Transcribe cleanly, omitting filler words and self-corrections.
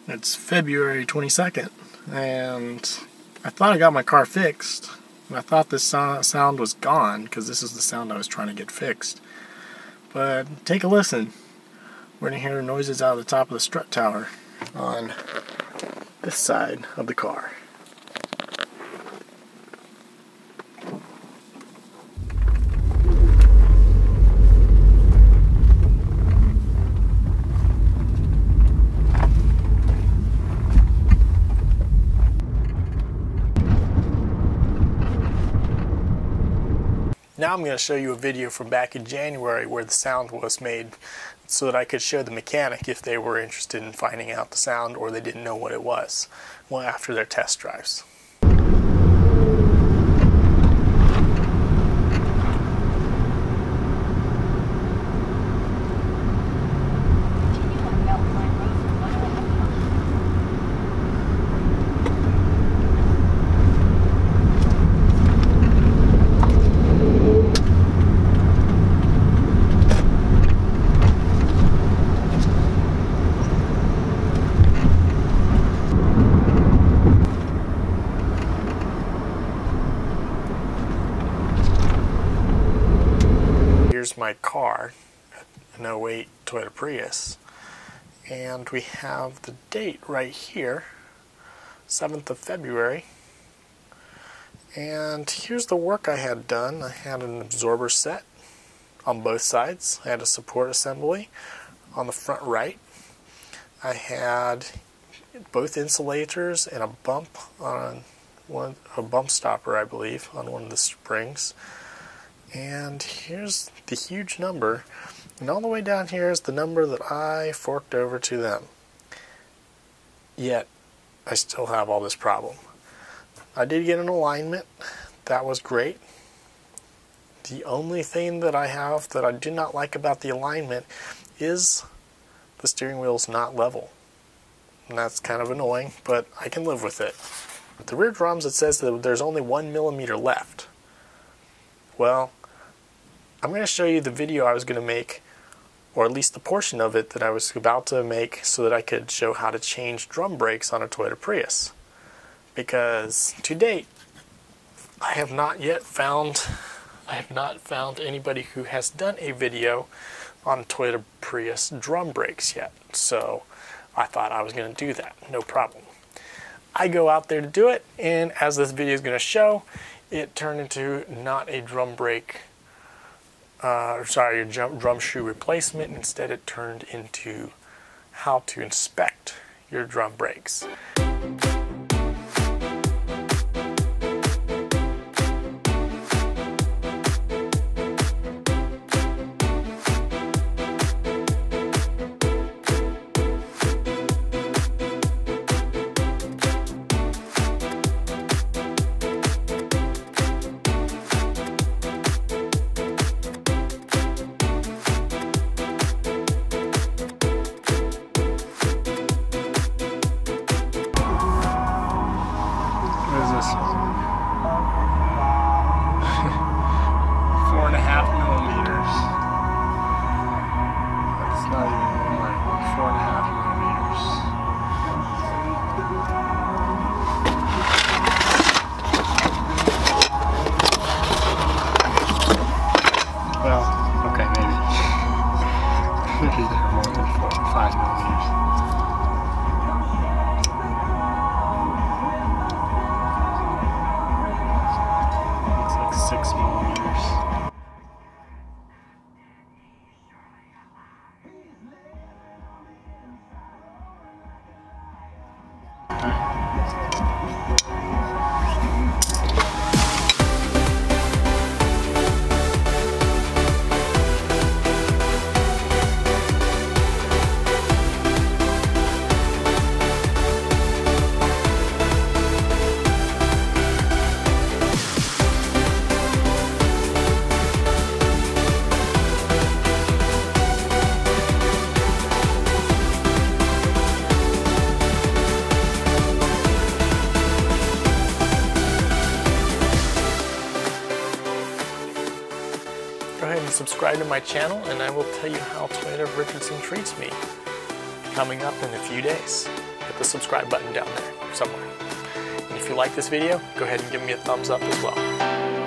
It's February 22nd, and I thought I got my car fixed. I thought this sound was gone, because this is the sound I was trying to get fixed. But take a listen. We're going to hear noises out of the top of the strut tower on this side of the car. Now I'm going to show you a video from back in January where the sound was made so that I could show the mechanic if they were interested in finding out the sound or they didn't know what it was after their test drives. Here's my car, an 08 Toyota Prius, and we have the date right here, 7th of February, and here's the work I had done. I had an absorber set on both sides. I had a support assembly on the front right. I had both insulators and a bump on a bump stopper, I believe, on one of the springs. And here's the huge number, and all the way down here is the number that I forked over to them. Yet, I still have all this problem. I did get an alignment. That was great. The only thing that I have that I do not like about the alignment is the steering wheel's not level. And that's kind of annoying, but I can live with it. With the rear drums, it says that there's only 1 millimeter left. Well, I'm going to show you the video I was going to make, or at least the portion of it that I was about to make, so that I could show how to change drum brakes on a Toyota Prius. Because to date, I have not found anybody who has done a video on Toyota Prius drum brakes yet. So I thought I was going to do that, no problem. I go out there to do it, and as this video is going to show, it turned into not a drum brake, drum shoe replacement. Instead, it turned into how to inspect your drum brakes. What is this? 4.5 millimeters. That's not even more. 4.5 millimeters. Well, okay, maybe. Maybe they're more than 5 millimeters. Looks like 6 millimeters. and subscribe to my channel, and I will tell you how Toyota Richardson treats me coming up in a few days. hit the subscribe button down there somewhere. And if you like this video, go ahead and give me a thumbs up as well.